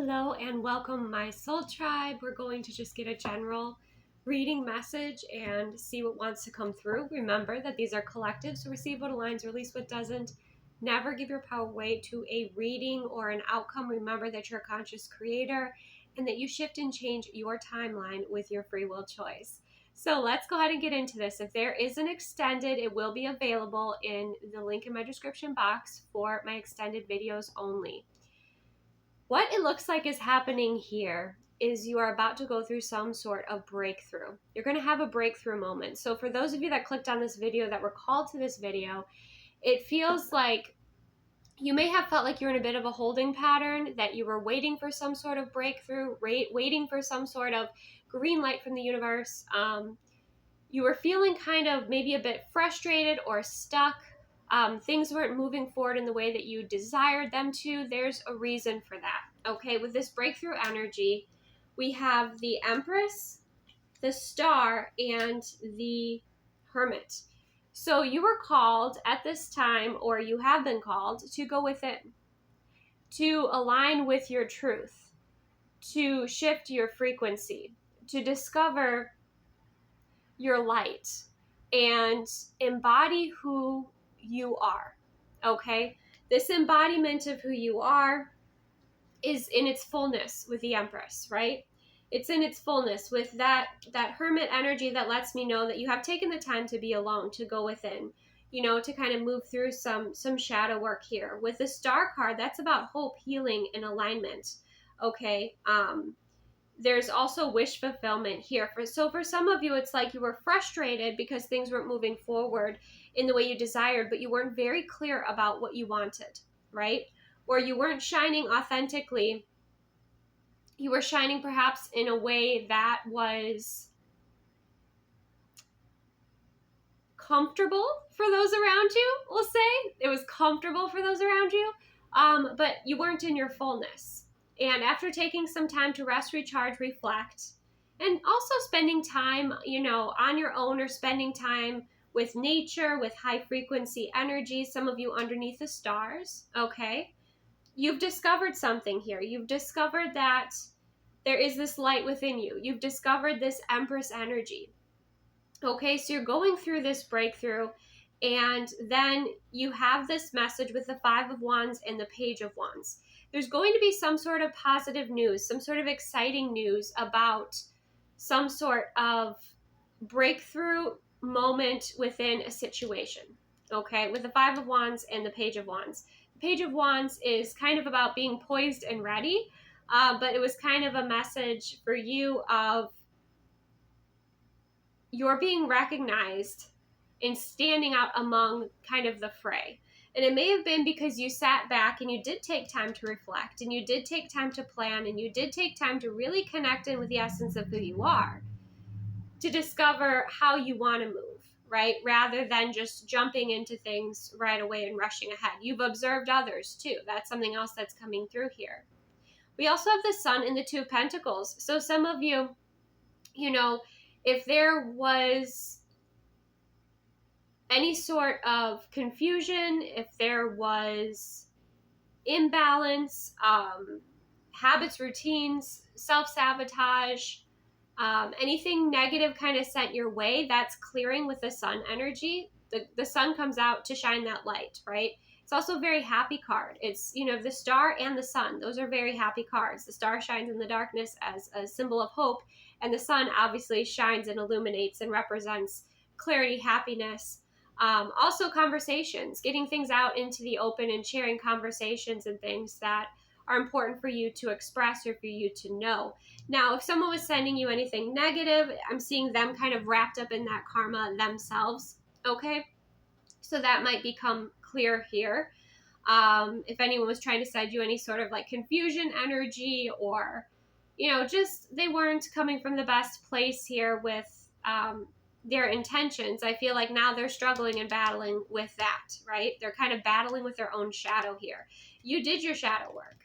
Hello and welcome my soul tribe. We're going to just get a general reading message and see what wants to come through. Remember that these are collective, so receive what aligns, release what doesn't. Never give your power away to a reading or an outcome. Remember that you're a conscious creator and that you shift and change your timeline with your free will choice. So let's go ahead and get into this. If there is an extended, it will be available in the link in my description box for my extended videos only. What it looks like is happening here is you are about to go through some sort of breakthrough. You're going to have a breakthrough moment. So for those of you that clicked on this video, that were called to this video, it feels like you may have felt like you're in a bit of a holding pattern, that you were waiting for some sort of breakthrough, waiting for some sort of green light from the universe. You were feeling kind of maybe a bit frustrated or stuck. Things weren't moving forward in the way that you desired them to. There's a reason for that. Okay, with this breakthrough energy, we have the Empress, the Star, and the Hermit. So you were called at this time, or you have been called, to go within, to align with your truth, to shift your frequency, to discover your light, and embody who you are. Okay, this embodiment of who you are is in its fullness with the Empress, right? It's in its fullness with that Hermit energy that lets me know that you have taken the time to be alone, to go within, to kind of move through some shadow work here. With the Star card, that's about hope, healing, and alignment. Okay. There's also wish fulfillment here. So for some of you, it's like you were frustrated because things weren't moving forward in the way you desired, but you weren't very clear about what you wanted, right? Or you weren't shining authentically. You were shining perhaps in a way that was comfortable for those around you, we'll say. It was comfortable for those around you, but you weren't in your fullness. And after taking some time to rest, recharge, reflect, and also spending time, on your own, or spending time with nature, with high frequency energy, some of you underneath the stars, okay? You've discovered something here. You've discovered that there is this light within you. You've discovered this Empress energy. Okay, so you're going through this breakthrough, and then you have this message with the Five of Wands and the Page of Wands. There's going to be some sort of positive news, some sort of exciting news about some sort of breakthrough moment within a situation, okay, with the Five of Wands and the Page of Wands. The Page of Wands is kind of about being poised and ready, but it was kind of a message for you of you're being recognized and standing out among kind of the fray. And it may have been because you sat back and you did take time to reflect, and you did take time to plan, and you did take time to really connect in with the essence of who you are, to discover how you want to move, right? Rather than just jumping into things right away and rushing ahead. You've observed others too. That's something else that's coming through here. We also have the Sun and the Two of Pentacles. So some of you, if there was any sort of confusion, if there was imbalance, habits, routines, self-sabotage, anything negative kind of sent your way, that's clearing with the Sun energy. The Sun comes out to shine that light, right? It's also a very happy card. It's, the Star and the Sun, those are very happy cards. The Star shines in the darkness as a symbol of hope, and the Sun obviously shines and illuminates and represents clarity, happiness. Also conversations, getting things out into the open and sharing conversations and things that are important for you to express or for you to know. Now, if someone was sending you anything negative, I'm seeing them kind of wrapped up in that karma themselves, okay? So that might become clear here. If anyone was trying to send you any sort of like confusion energy, or, just they weren't coming from the best place here with their intentions, I feel like now they're struggling and battling with that, right? They're kind of battling with their own shadow here. You did your shadow work.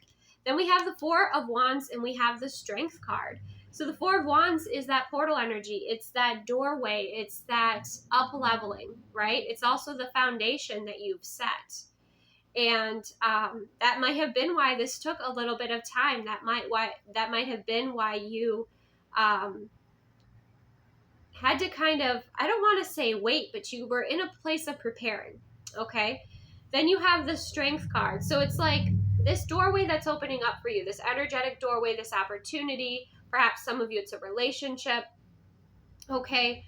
Then we have the Four of Wands and we have the Strength card. So the Four of Wands is that portal energy. It's that doorway. It's that up leveling, right? It's also the foundation that you've set. And that might have been why this took a little bit of time. That might have been why you had to kind of, I don't want to say wait, but you were in a place of preparing. Okay. Then you have the Strength card. So it's like this doorway that's opening up for you, this energetic doorway, this opportunity. Perhaps some of you, it's a relationship. Okay.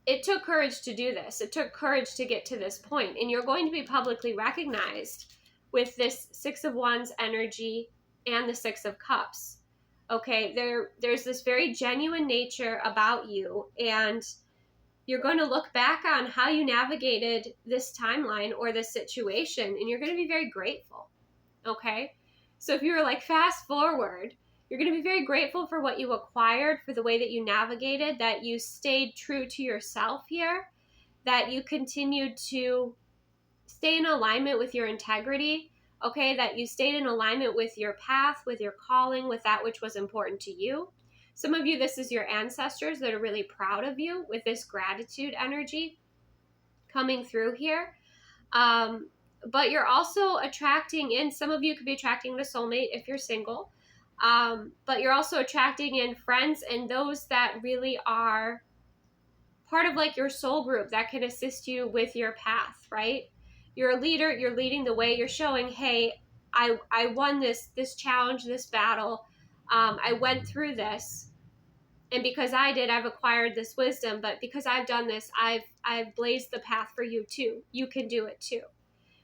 It took courage to do this. It took courage to get to this point. And you're going to be publicly recognized with this Six of Wands energy and the Six of Cups. Okay, there's this very genuine nature about you, and you're going to look back on how you navigated this timeline or this situation, and you're going to be very grateful. Okay, so if you were like fast forward, you're going to be very grateful for what you acquired, for the way that you navigated, that you stayed true to yourself here, that you continued to stay in alignment with your integrity, okay, that you stayed in alignment with your path, with your calling, with that which was important to you. Some of you, this is your ancestors that are really proud of you with this gratitude energy coming through here. But you're also attracting in, some of you could be attracting a soulmate if you're single, but you're also attracting in friends and those that really are part of like your soul group that can assist you with your path, right? You're a leader, you're leading the way, you're showing, hey, I won this challenge, this battle. I went through this, and because I did, I've acquired this wisdom, but because I've done this, I've blazed the path for you too. You can do it too.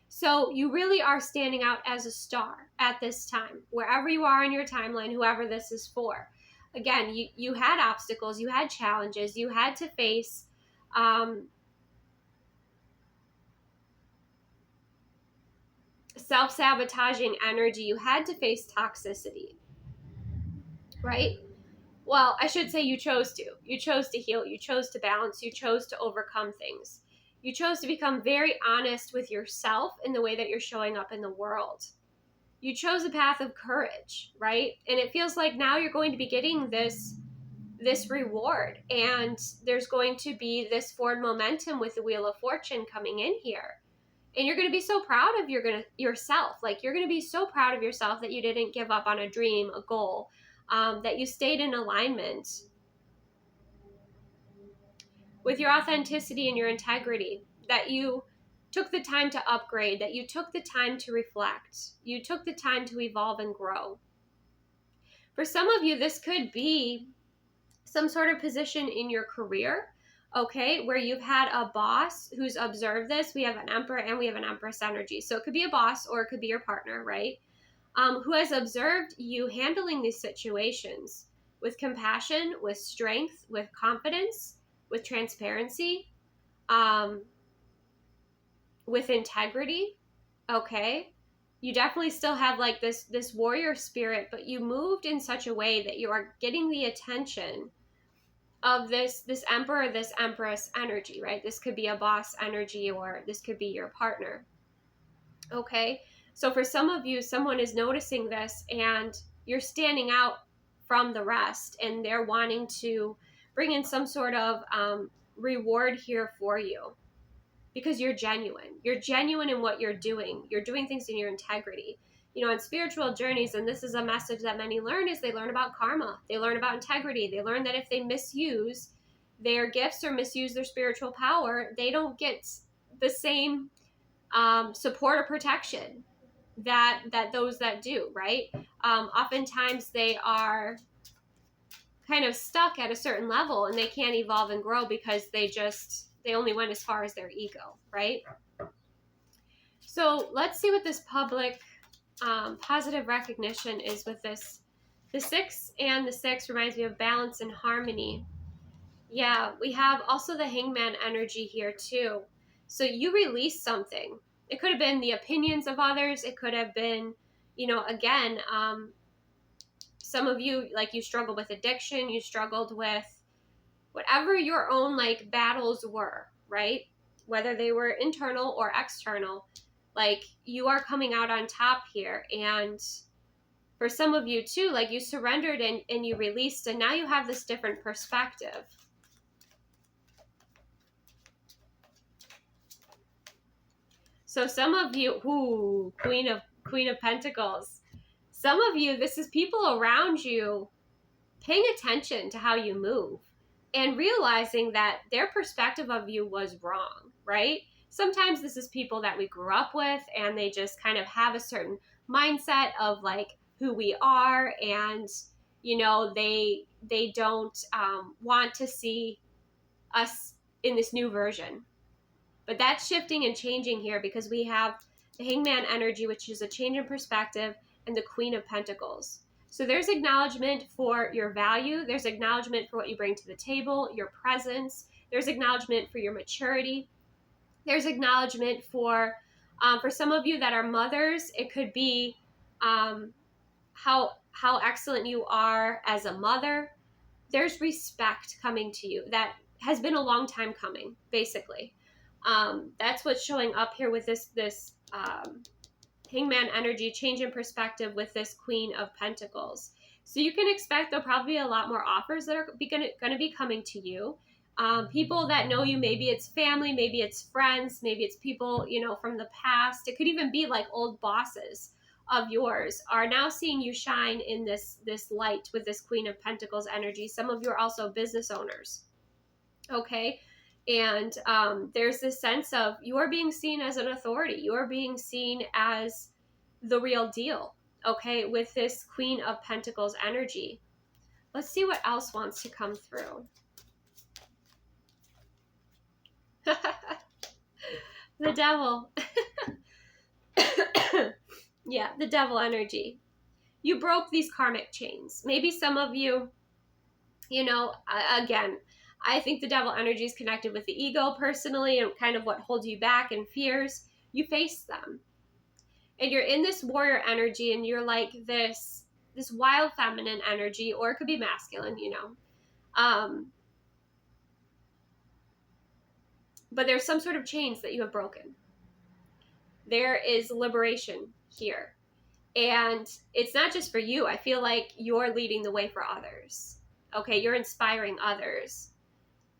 So you really are standing out as a star at this time, wherever you are in your timeline, whoever this is for. Again, you had obstacles, you had challenges, you had to face self-sabotaging energy, you had to face toxicity, right? Well, I should say you chose to. You chose to heal, you chose to balance, you chose to overcome things. You chose to become very honest with yourself in the way that you're showing up in the world. You chose a path of courage, right? And it feels like now you're going to be getting this reward, and there's going to be this forward momentum with the Wheel of Fortune coming in here. And you're going to be so proud of yourself. Like, you're going to be so proud of yourself that you didn't give up on a dream, a goal, that you stayed in alignment with your authenticity and your integrity, that you took the time to upgrade, that you took the time to reflect, you took the time to evolve and grow. For some of you, this could be some sort of position in your career, okay, where you've had a boss who's observed this. We have an Emperor and we have an Empress energy. So it could be a boss or it could be your partner, right? Who has observed you handling these situations with compassion, with strength, with confidence, with transparency, with integrity, okay? You definitely still have like this warrior spirit, but you moved in such a way that you are getting the attention of this Emperor, this Empress energy, right? This could be a boss energy, or this could be your partner, okay? So for some of you, someone is noticing this and you're standing out from the rest, and they're wanting to bring in some sort of reward here for you because you're genuine. You're genuine in what you're doing. You're doing things in your integrity. You know, on spiritual journeys, and this is a message that many learn, is they learn about karma. They learn about integrity. They learn that if they misuse their gifts or misuse their spiritual power, they don't get the same support or protection that those that do, right? Oftentimes they are kind of stuck at a certain level and they can't evolve and grow because they only went as far as their ego, right? So let's see what this public positive recognition is with this. The 6 and the 6 reminds me of balance and harmony. Yeah, we have also the Hangman energy here too. So you release something. It could have been the opinions of others. It could have been, you know, again, some of you, like, you struggled with addiction. You struggled with whatever your own like battles were, right? Whether they were internal or external, like, you are coming out on top here. And for some of you too, like, you surrendered and you released, and now you have this different perspective. So some of you, Queen of Pentacles. Some of you, this is people around you paying attention to how you move and realizing that their perspective of you was wrong, right? Sometimes this is people that we grew up with and they just kind of have a certain mindset of like who we are, and you know, they don't want to see us in this new version. But that's shifting and changing here because we have the Hangman energy, which is a change in perspective, and the Queen of Pentacles. So there's acknowledgement for your value. There's acknowledgement for what you bring to the table, your presence. There's acknowledgement for your maturity. There's acknowledgement for some of you that are mothers, it could be how excellent you are as a mother. There's respect coming to you that has been a long time coming, basically. That's what's showing up here with this Hangman energy, change in perspective with this Queen of Pentacles. So you can expect there'll probably be a lot more offers that are going to be coming to you. People that know you, maybe it's family, maybe it's friends, maybe it's people, you know, from the past. It could even be like old bosses of yours are now seeing you shine in this light with this Queen of Pentacles energy. Some of you are also business owners. Okay. And there's this sense of you are being seen as an authority. You are being seen as the real deal. Okay. With this Queen of Pentacles energy. Let's see what else wants to come through. The Devil. Yeah, the Devil energy. You broke these karmic chains. Maybe some of you, you know, again, I think the Devil energy is connected with the ego personally and kind of what holds you back and fears. You face them. And you're in this warrior energy and you're like this wild feminine energy, or it could be masculine, you know. But there's some sort of chains that you have broken. There is liberation here. And it's not just for you. I feel like you're leading the way for others. Okay, you're inspiring others.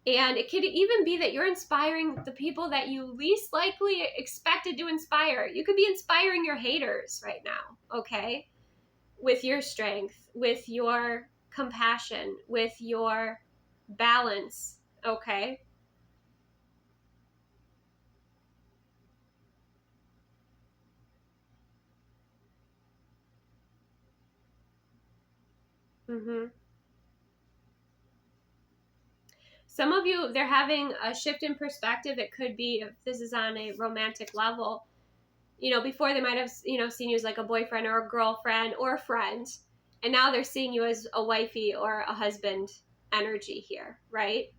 And it could even be that you're inspiring the people that you least likely expected to inspire. You could be inspiring your haters right now, okay? With your strength, with your compassion, with your balance, okay? Mm-hmm. Some of you, they're having a shift in perspective. It could be, if this is on a romantic level, you know, before they might have, you know, seen you as like a boyfriend or a girlfriend or a friend. And now they're seeing you as a wifey or a husband energy here, right?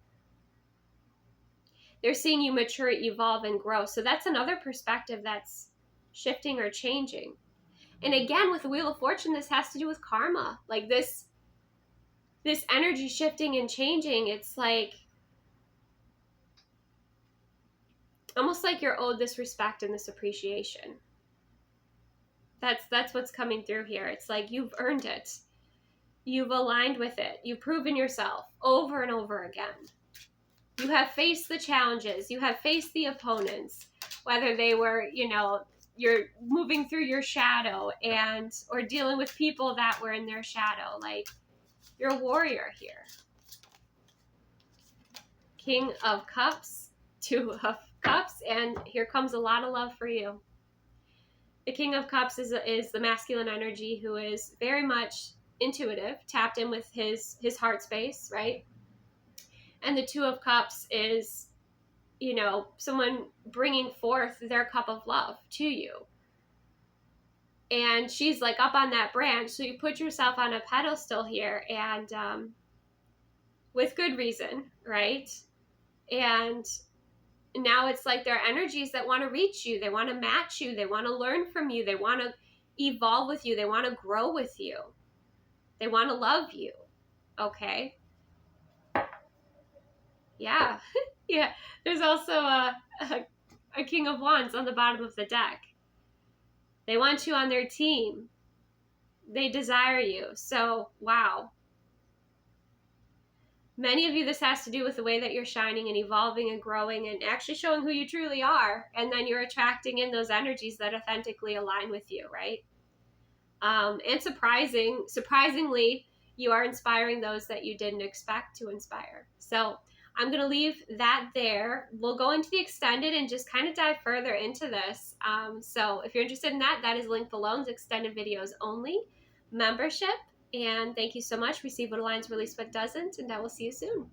They're seeing you mature, evolve, and grow. So that's another perspective that's shifting or changing. And again, with the Wheel of Fortune, this has to do with karma. Like this energy shifting and changing, it's like almost like you're owed this respect and this appreciation. That's what's coming through here. It's like you've earned it. You've aligned with it. You've proven yourself over and over again. You have faced the challenges. You have faced the opponents, whether they were, you know, you're moving through your shadow or dealing with people that were in their shadow. Like, you're a warrior here. King of Cups, Two of Cups, and here comes a lot of love for you. The King of Cups is the masculine energy who is very much intuitive, tapped in with his heart space, right? And the Two of Cups is, you know, someone bringing forth their cup of love to you. And she's like up on that branch. So you put yourself on a pedestal here, and with good reason, right? And now it's like there are energies that want to reach you. They want to match you. They want to learn from you. They want to evolve with you. They want to grow with you. They want to love you. Okay. Yeah. Yeah. There's also a King of Wands on the bottom of the deck. They want you on their team. They desire you. So, wow. Many of you, this has to do with the way that you're shining and evolving and growing and actually showing who you truly are. And then you're attracting in those energies that authentically align with you, right? And surprisingly, you are inspiring those that you didn't expect to inspire. So I'm going to leave that there. We'll go into the extended and just kind of dive further into this. So if you're interested in that, that is linked below. It's extended videos only, membership. And thank you so much. Receive what aligns, release what doesn't. And I will see you soon.